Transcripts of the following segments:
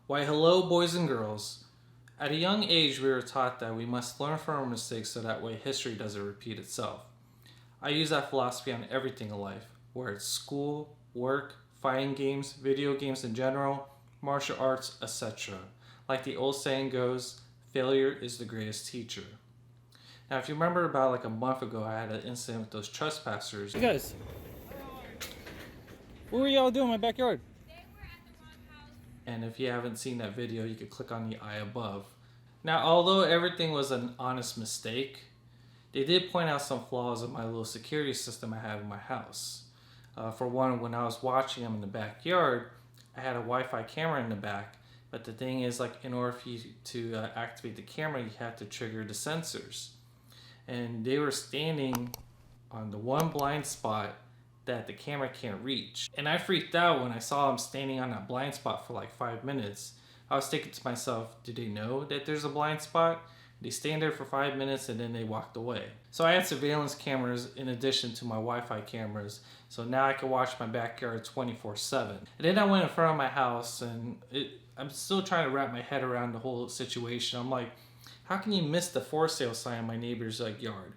Why, hello, boys and girls. At a young age, we were taught that we must learn from our mistakes so that way history doesn't repeat itself. I use that philosophy on everything in life, whether it's school, work, fighting games, video games in general, martial arts, etc. Like the old saying goes, failure is the greatest teacher. Now, if you remember about like a month ago, I had an incident with those trespassers. Hey guys, what were y'all doing in my backyard? And if you haven't seen that video, you could click on the eye above. Now, although everything was an honest mistake, they did point out some flaws in my little security system I have in my house. For one, when I was watching them in the backyard, I had a Wi-Fi camera in the back, but the thing is, like, in order for you to activate the camera, you have to trigger the sensors. And they were standing on the one blind spot that the camera can't reach. And I freaked out when I saw them standing on that blind spot for like 5 minutes. I was thinking to myself, do they know that there's a blind spot? They stand there for 5 minutes and then they walked away. So I had surveillance cameras in addition to my Wi-Fi cameras. So now I can watch my backyard 24/7. And then I went in front of my house and I'm still trying to wrap my head around the whole situation. I'm like, how can you miss the for sale sign in my neighbor's yard?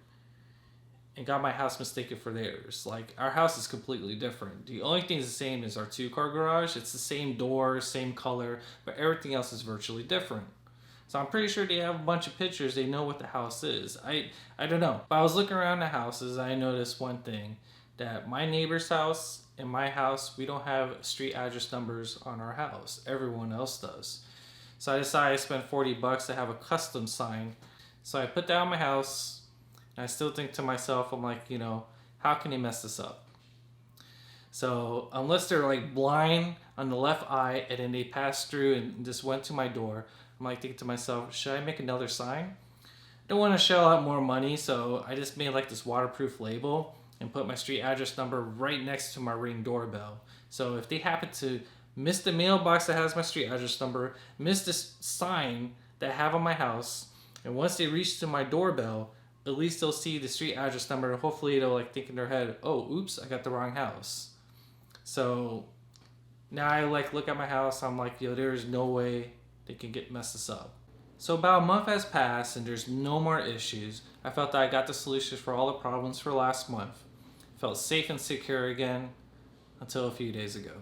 And got my house mistaken for theirs. Like, our house is completely different. The only thing is the same is our 2-car garage. It's the same door, same color, but everything else is virtually different. So I'm pretty sure they have a bunch of pictures. They know what the house is. I don't know. But I was looking around the houses. I noticed one thing, that my neighbor's house and my house, we don't have street address numbers on our house. Everyone else does. So I decided to spend $40 to have a custom sign. So I put that on my house. I still think to myself, I'm like, how can they mess this up? So unless they're like blind on the left eye and then they passed through and just went to my door, I'm like thinking to myself, should I make another sign? I don't want to shell out more money, so I just made like this waterproof label and put my street address number right next to my Ring doorbell. So if they happen to miss the mailbox that has my street address number, miss this sign that I have on my house, and once they reach to my doorbell, at least they'll see the street address number and hopefully they'll like think in their head, oh, oops, I got the wrong house. So now I like look at my house, I'm like, there's no way they can mess this up. So about a month has passed and there's no more issues. I felt that I got the solutions for all the problems for last month. Felt safe and secure again until a few days ago.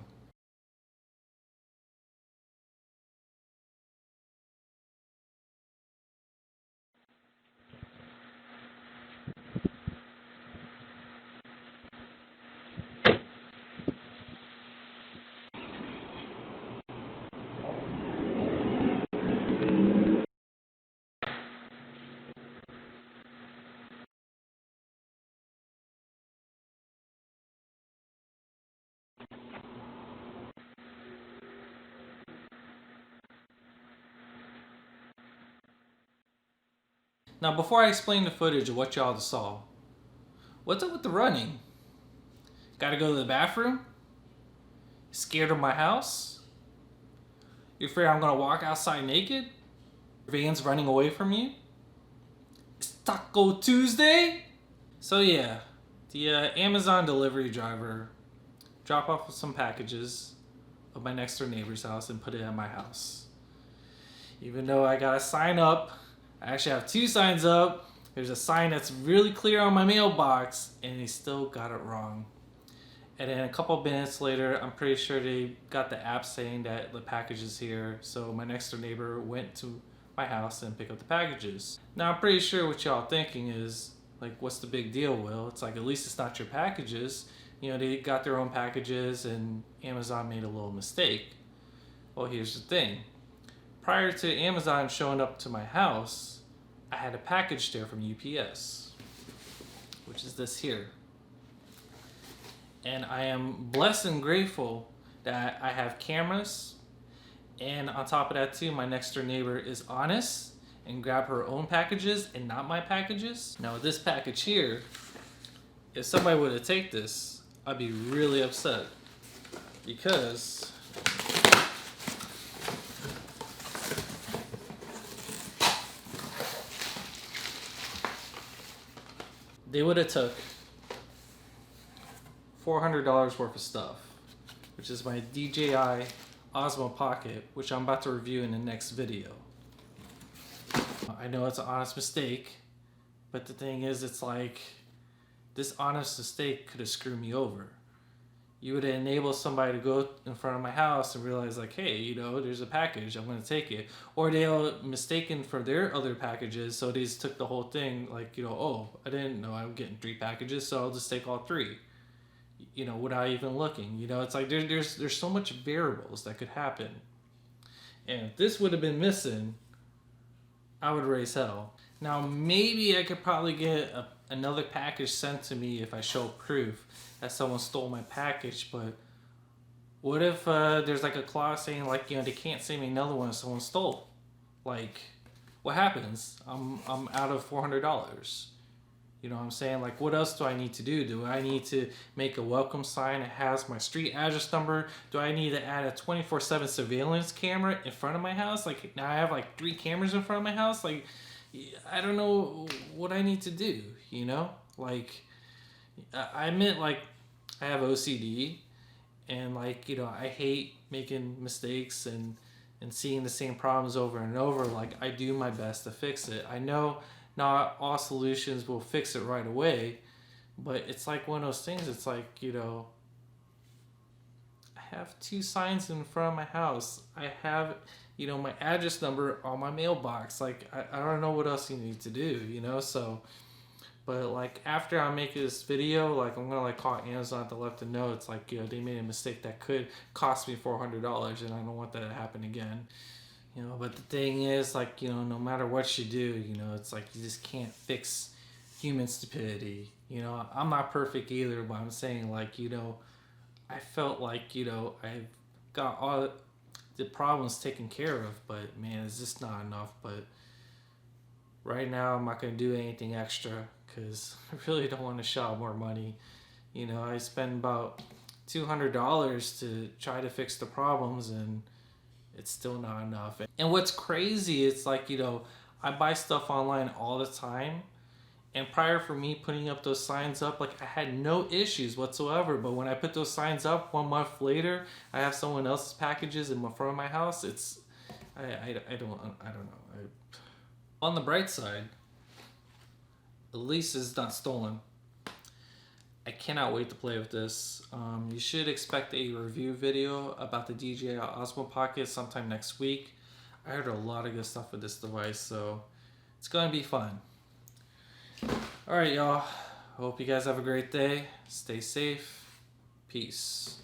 Now before I explain the footage of what y'all just saw, what's up with the running? Gotta go to the bathroom? Scared of my house? You afraid I'm gonna walk outside naked? Your van's running away from you? It's Taco Tuesday? So yeah, the Amazon delivery driver dropped off some packages of my next door neighbor's house and put it at my house. Even though I gotta sign up, I actually have 2 signs up. There's a sign that's really clear on my mailbox and they still got it wrong. And then a couple minutes later, I'm pretty sure they got the app saying that the package is here. So my next door neighbor went to my house and picked up the packages. Now I'm pretty sure what y'all thinking is, like, what's the big deal, Will? It's like, at least it's not your packages. They got their own packages and Amazon made a little mistake. Well, here's the thing. Prior to Amazon showing up to my house, I had a package there from UPS, which is this here. And I am blessed and grateful that I have cameras. And on top of that too, my next door neighbor is honest and grab her own packages and not my packages. Now with this package here, if somebody were to take this, I'd be really upset because they would have took $400 worth of stuff, which is my DJI Osmo Pocket, which I'm about to review in the next video. I know it's an honest mistake, but the thing is, it's like, this honest mistake could have screwed me over. You would enable somebody to go in front of my house and realize like, hey, you know, there's a package, I'm gonna take it. Or they'll mistaken for their other packages, so they just took the whole thing, like, you know, oh, I didn't know I'm getting 3 packages, so I'll just take all 3. You know, without even looking. You know, it's like there's so much variables that could happen. And if this would have been missing, I would raise hell. Now, maybe I could probably get another package sent to me if I show proof that someone stole my package, but what if there's like a clause saying like, you know, they can't send me another one if someone stole? Like, what happens? I'm out of $400. You know what I'm saying? Like, what else do I need to do? Do I need to make a welcome sign that has my street address number? Do I need to add a 24/7 surveillance camera in front of my house? Like, now I have like 3 cameras in front of my house. Like, I don't know what I need to do, you know? Like, I admit, like, I have OCD, and like, you know, I hate making mistakes and seeing the same problems over and over. Like, I do my best to fix it. I know not all solutions will fix it right away, but it's like one of those things. It's like, you know, I have 2 signs in front of my house. I have, you know, my address number on my mailbox. Like, I don't know what else you need to do, you know? So, but like, after I make this video, like, I'm gonna like call Amazon to let them know it's like, you know, they made a mistake that could cost me $400, and I don't want that to happen again. You know, but the thing is, like, you know, no matter what you do, you know, it's like you just can't fix human stupidity. You know, I'm not perfect either, but I'm saying, like, you know, I felt like, you know, I got all the problems taken care of, but man, it's just not enough. But right now, I'm not going to do anything extra because I really don't want to shell out more money. You know, I spend about $200 to try to fix the problems, and it's still not enough. And what's crazy, it's like, you know, I buy stuff online all the time, and prior for me putting up those signs up, like, I had no issues whatsoever. But when I put those signs up 1 month later, I have someone else's packages in front of my house. It's I don't know. On the bright side, at least it's not stolen. I cannot wait to play with this. You should expect a review video about the DJI Osmo Pocket sometime next week. I heard a lot of good stuff with this device, so it's gonna be fun. Alright, y'all. Hope you guys have a great day. Stay safe. Peace.